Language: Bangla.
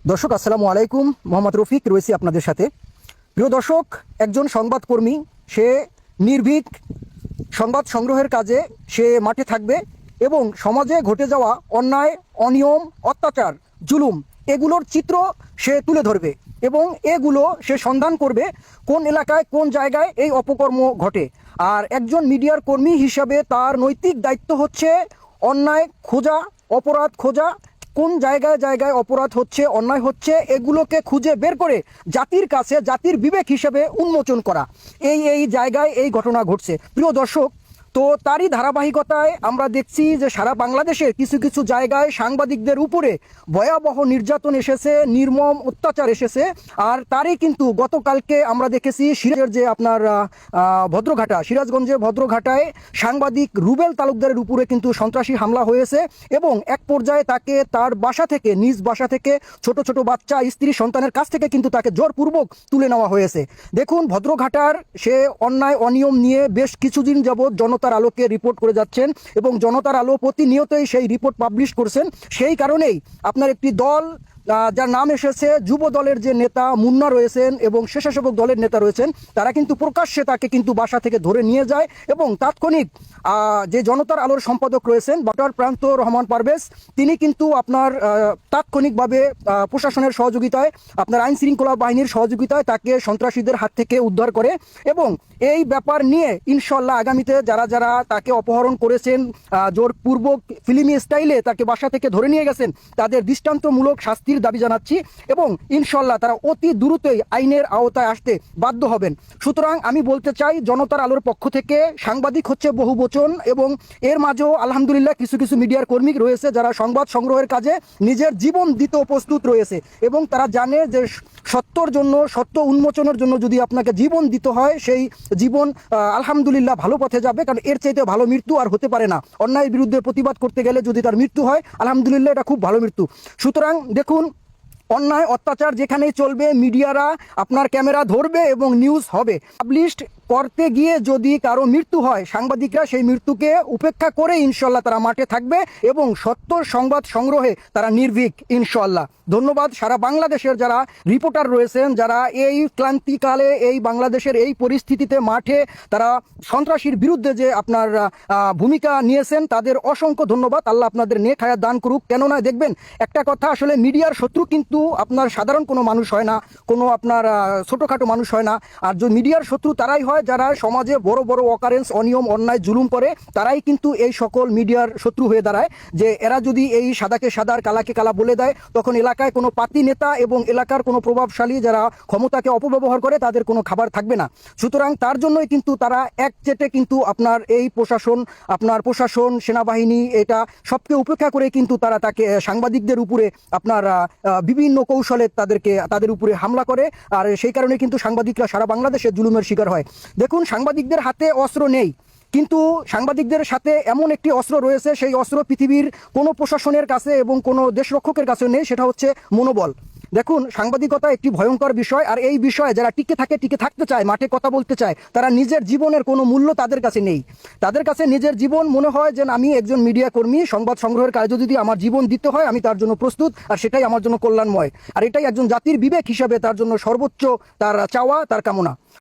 দর্শক আসসালামু আলাইকুম, মোহাম্মদ রফিক রয়েছি আপনাদের সাথে। প্রিয় দর্শক, একজন সংবাদকর্মী সে নির্ভীক সংবাদ সংগ্রহের কাজে সে মাঠে থাকবে এবং সমাজে ঘটে যাওয়া অন্যায়, অনিয়ম, অত্যাচার, জুলুম এগুলোর চিত্র সে তুলে ধরবে এবং এগুলো সে সন্ধান করবে কোন এলাকায় কোন জায়গায় এই অপকর্ম ঘটে। আর একজন মিডিয়ার কর্মী হিসাবে তার নৈতিক দায়িত্ব হচ্ছে অন্যায় খোঁজা, অপরাধ খোঁজা, কোন জায়গায় জায়গায় অপরাধ হচ্ছে, অন্যায় হচ্ছে, এগুলোকে খুঁজে বের করে জাতির কাছে জাতির বিবেক হিসেবে উন্মোচন করা। এই জায়গায় এই ঘটনা ঘটছে প্রিয় দর্শক। তো তারই ধারাবাহিকতায় আমরা দেখছি যে সারা বাংলাদেশের কিছু কিছু জায়গায় সাংবাদিকদের উপরে ভয়াবহ নির্যাতন এসেছে, নির্মম অত্যাচার এসেছে। আর তারই কিন্তু গতকালকে আমরা দেখেছি সিরাজের যে আপনার ভদ্রঘাটা, সিরাজগঞ্জে ভদ্রঘাটায় সাংবাদিক রুবেল তালুকদারের উপরে কিন্তু সন্ত্রাসী হামলা হয়েছে এবং এক পর্যায়ে তাকে তার বাসা থেকে, নিজ বাসা থেকে, ছোট ছোট বাচ্চা, স্ত্রী, সন্তানের কাছ থেকে কিন্তু তাকে জোরপূর্বক তুলে নেওয়া হয়েছে। দেখুন, ভদ্রঘাটার সে অন্যায় অনিয়ম নিয়ে বেশ কিছুদিন যাবৎ জনতার আলোকে রিপোর্ট করে যাচ্ছেন এবং জনতার আলো প্রতিনিয়তই সেই রিপোর্ট পাবলিশ করছেন। সেই কারণেই আপনার একটি দল যার নাম এসেছে যুব দলের যে নেতা মুন্না রয়েছেন এবং স্বেচ্ছাসেবক দলের নেতা রয়েছেন, তারা কিন্তু প্রকাশ্যে তাকে কিন্তু বাসা থেকে ধরে নিয়ে যায় এবং তাৎক্ষণিক যে জনতার আলোর সম্পাদক রয়েছেন ডক্টর প্রান্ত রহমান পারভেজ, তিনি কিন্তু আপনার তাৎক্ষণিকভাবে প্রশাসনের সহযোগিতায়, আপনার আইন শৃঙ্খলা বাহিনীর সহযোগিতায় তাকে সন্ত্রাসীদের হাত থেকে উদ্ধার করে এবং এই ব্যাপার নিয়ে ইনশাল্লাহ আগামীতে যারা যারা তাকে অপহরণ করেছেন, জোরপূর্বক ফিল্মি স্টাইলে তাকে বাসা থেকে ধরে নিয়ে গেছেন, তাদের দৃষ্টান্তমূলক শাস্তির দাবি জানাচ্ছি এবং ইনশাল্লাহ তারা অতি দ্রুতই আইনের আওতায় আসতে বাধ্য হবেন। সুতরাং আমি বলতে চাই, জনতার আলোর পক্ষ থেকে সাংবাদিক হচ্ছে বহু বচন এবং এর মাঝেও আলহামদুলিল্লাহ কিছু কিছু মিডিয়ার কর্মী রয়েছে যারা সংবাদ সংগ্রহের কাজে নিজের জীবন দিতেও প্রস্তুত রয়েছে এবং তারা জানে যে সত্যর জন্য, সত্য উন্মোচনের জন্য যদি আপনাকে জীবন দিতে হয়, সেই জীবন আলহামদুলিল্লাহ ভালো পথে যাবে, কারণ এর চাইতে ভালো মৃত্যু আর হতে পারে না। অন্যায়ের বিরুদ্ধে প্রতিবাদ করতে গেলে যদি তার মৃত্যু হয়, আলহামদুলিল্লাহ এটা খুব ভালো মৃত্যু। সুতরাং দেখুন, অন্যায় অত্যাচার যেখানেই চলবে, মিডিয়ারা আপনার ক্যামেরা ধরবে এবং নিউজ হবে। পাবলিশড করতে গিয়ে যদি কারো মৃত্যু হয়, সাংবাদিকরা সেই মৃত্যুকে উপেক্ষা করে ইনশাল্লাহ তারা মাঠে থাকবে এবং সত্য সংবাদ সংগ্রহে তারা নির্ভীক ইনশাল্লাহ। ধন্যবাদ সারা বাংলাদেশের যারা রিপোর্টার রয়েছেন, যারা এই ক্লান্তিকালে, এই বাংলাদেশের এই পরিস্থিতিতে মাঠে তারা সন্ত্রাসীর বিরুদ্ধে যে আপনার ভূমিকা নিয়েছেন, তাদের অসংখ্য ধন্যবাদ। আল্লাহ আপনাদের নেক হায়াত দান করুক। কেননা দেখবেন, একটা কথা, আসলে মিডিয়ার শত্রু কিন্তু আপনার সাধারণ কোনো মানুষ হয় না, কোনো আপনার ছোটোখাটো মানুষ হয় না। আর যে মিডিয়ার শত্রু তারাই হয় যারা সমাজে বড় বড় অকারেন্স, অনিয়ম, অন্যায়, জুলুম করে, তারাই কিন্তু এই সকল মিডিয়ার শত্রু হয়ে দাঁড়ায়। যে এরা যদি এই সাদাকে সাদা আর কালাকে কালা বলে দেয়, তখন এলাকায় কোনো পাতি নেতা এবং এলাকার কোনো প্রভাবশালী যারা ক্ষমতাকে অপব্যবহার করে তাদের কোনো খাবার থাকবে না। সুতরাং তার জন্যই কিন্তু তারা একচেটে কিন্তু আপনার এই প্রশাসন, সেনাবাহিনী, এটা সবকে উপেক্ষা করে কিন্তু তারা তাকে সাংবাদিকদের উপরে আপনার বিভিন্ন কৌশলে তাদের উপরে হামলা করে। আর সেই কারণে কিন্তু সাংবাদিকরা সারা বাংলাদেশে জুলুমের শিকার হয়। দেখুন, সাংবাদিকদের হাতে অস্ত্র নেই, কিন্তু সাংবাদিকদের সাথে এমন একটি অস্ত্র রয়েছে, সেই অস্ত্র পৃথিবীর কোনো প্রশাসনের কাছে এবং কোনো দেশরক্ষকের কাছে নেই, সেটা হচ্ছে মনোবল। দেখুন, সাংবাদিকতা একটি ভয়ঙ্কর বিষয়, আর এই বিষয়ে যারা টিকে থাকতে চায়, মাঠে কথা বলতে চায়, তারা নিজের জীবনের কোনো মূল্য তাদের কাছে নেই। তাদের কাছে নিজের জীবন মনে হয় যে আমি একজন মিডিয়া কর্মী, সংবাদ সংগ্রহের কাজে যদি আমার জীবন দিতে হয় আমি তার জন্য প্রস্তুত, আর সেটাই আমার জন্য কল্যাণময়। আর এটাই একজন জাতির বিবেক হিসাবে তার জন্য সর্বোচ্চ তার চাওয়া, তার কামনা।